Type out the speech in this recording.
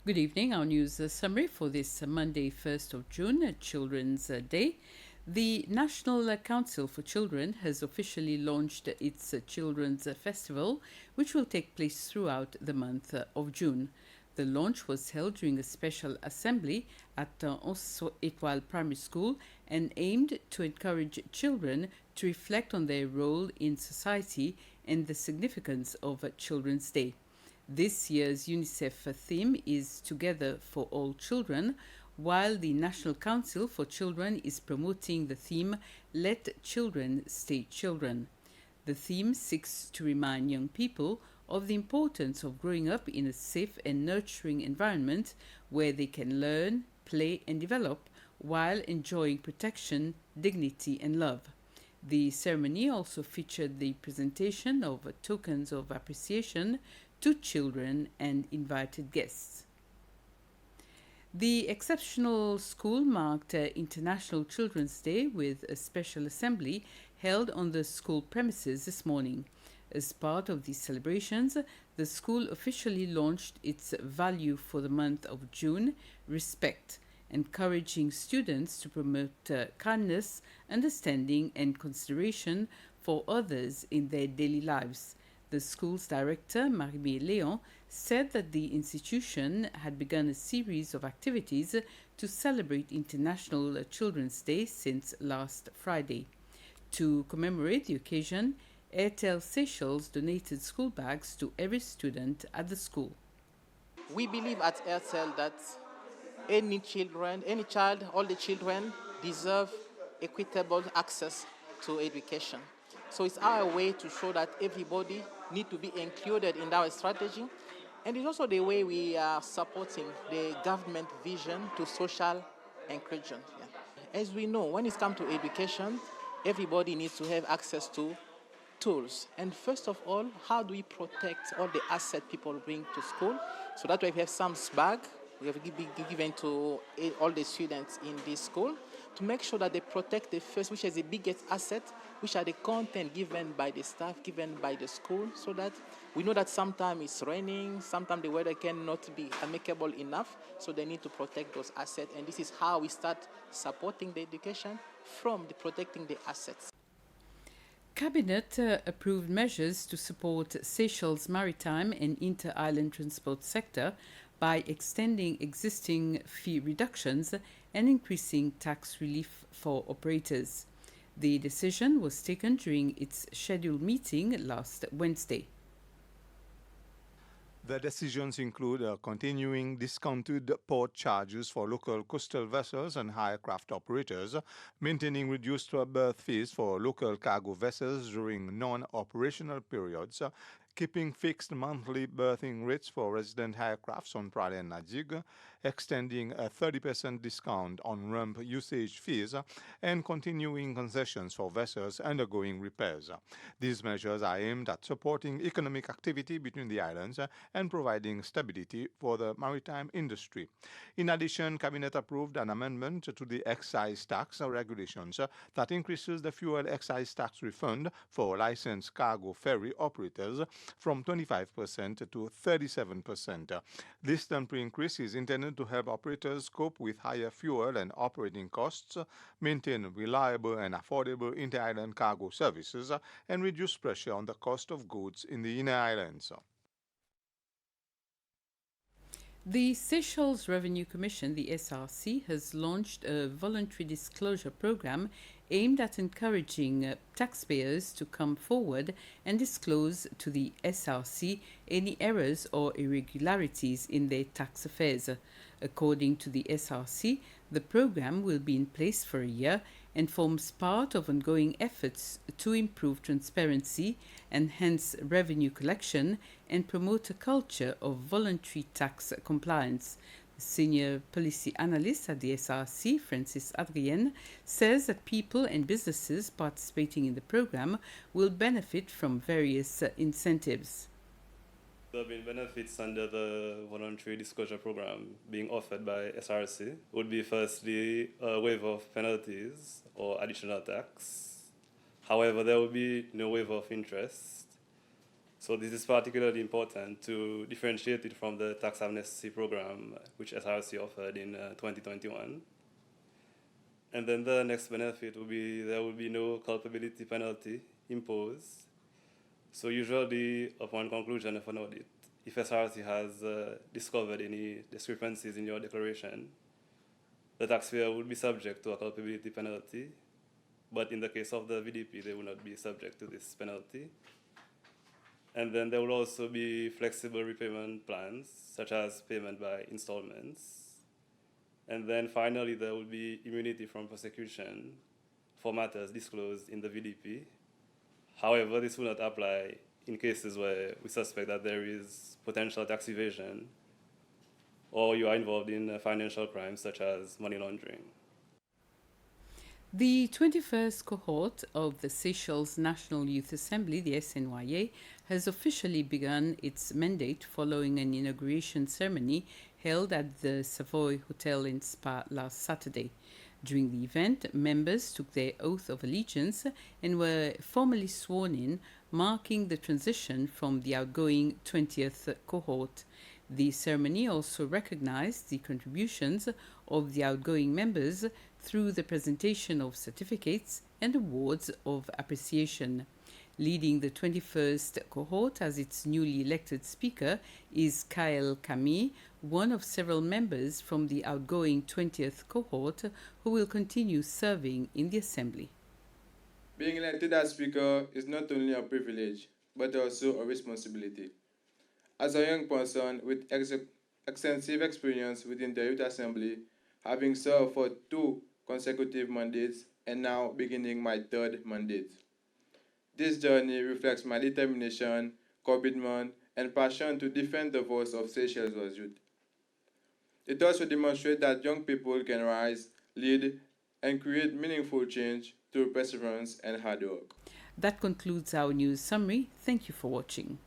Good evening. Our news summary for this Monday, 1st of June, Children's Day. The National Council for Children has officially launched its Children's Festival, which will take place throughout the month of June. The launch was held during a special assembly at Onze Étoiles Primary School and aimed to encourage children to reflect on their role in society and the significance of Children's Day. This year's UNICEF theme is Together for All Children, while the National Council for Children is promoting the theme Let Children Stay Children. The theme seeks to remind young people of the importance of growing up in a safe and nurturing environment where they can learn, play, and develop while enjoying protection, dignity, and love. The ceremony also featured the presentation of tokens of appreciation to children and invited guests. The exceptional school marked International Children's Day with a special assembly held on the school premises this morning. As part of these celebrations, the school officially launched its value for the month of June, Respect, encouraging students to promote kindness, understanding, and consideration for others in their daily lives. The school's director, Marie Léon, said that the institution had begun a series of activities to celebrate International Children's Day since last Friday. To commemorate the occasion, Airtel Seychelles donated school bags to every student at the school. We believe at Airtel that any child, all the children deserve equitable access to education. So it's our way to show that everybody need to be included in our strategy. And it's also the way we are supporting the government vision to social inclusion. Yeah. As we know, when it comes to education, everybody needs to have access to tools. And first of all, how do we protect all the assets people bring to school? So that way we have some bag we have given to all the students in this school to make sure that they protect the first, which is the biggest asset, which are the content given by the staff, given by the school, so that we know that sometimes it's raining, sometimes the weather cannot be amicable enough, so they need to protect those assets. And this is how we start supporting the education from the protecting the assets. Cabinet approved measures to support Seychelles' maritime and inter-island transport sector by extending existing fee reductions and increasing tax relief for operators. The decision was taken during its scheduled meeting last Wednesday. The decisions include continuing discounted port charges for local coastal vessels and hire craft operators, maintaining reduced berth fees for local cargo vessels during non-operational periods, keeping fixed monthly berthing rates for resident aircrafts on Prale and Nadig, extending a 30% discount on ramp usage fees, and continuing concessions for vessels undergoing repairs. These measures are aimed at supporting economic activity between the islands and providing stability for the maritime industry. In addition, Cabinet approved an amendment to the excise tax regulations that increases the fuel excise tax refund for licensed cargo ferry operators from 25% to 37%. This temporary increase is intended to help operators cope with higher fuel and operating costs, maintain reliable and affordable inter-island cargo services, and reduce pressure on the cost of goods in the inner islands. The Seychelles Revenue Commission, the SRC, has launched a voluntary disclosure program aimed at encouraging taxpayers to come forward and disclose to the SRC any errors or irregularities in their tax affairs. According to the SRC, the program will be in place for a year and forms part of ongoing efforts to improve transparency, enhance revenue collection, and promote a culture of voluntary tax compliance. The senior policy analyst at the SRC, Francis Adrienne, says that people and businesses participating in the program will benefit from various incentives. There have been benefits under the voluntary disclosure program being offered by SRC. Would be firstly a waiver of penalties or additional tax. However, there will be no waiver of interest. So this is particularly important to differentiate it from the tax amnesty program, which SRC offered in 2021. And then the next benefit will be there will be no culpability penalty imposed. So usually, upon conclusion of an audit, if SRC has discovered any discrepancies in your declaration, the taxpayer will be subject to a culpability penalty. But in the case of the VDP, they will not be subject to this penalty. And then there will also be flexible repayment plans, such as payment by installments. And then finally, there will be immunity from prosecution for matters disclosed in the VDP. However, this will not apply in cases where we suspect that there is potential tax evasion or you are involved in financial crimes such as money laundering. The 21st cohort of the Seychelles National Youth Assembly, the SNYA, has officially begun its mandate following an inauguration ceremony held at the Savoy Hotel in Spa last Saturday. During the event, members took their oath of allegiance and were formally sworn in, marking the transition from the outgoing 20th cohort. The ceremony also recognized the contributions of the outgoing members through the presentation of certificates and awards of appreciation. Leading the 21st cohort as its newly elected speaker is Kael Camille, one of several members from the outgoing 20th cohort who will continue serving in the Assembly. Being elected as speaker is not only a privilege, but also a responsibility. As a young person with extensive experience within the Youth Assembly, having served for 2 consecutive mandates and now beginning my 3rd mandate. This journey reflects my determination, commitment, and passion to defend the voice of Seychelles' youth. It also demonstrates that young people can rise, lead, and create meaningful change through perseverance and hard work. That concludes our news summary. Thank you for watching.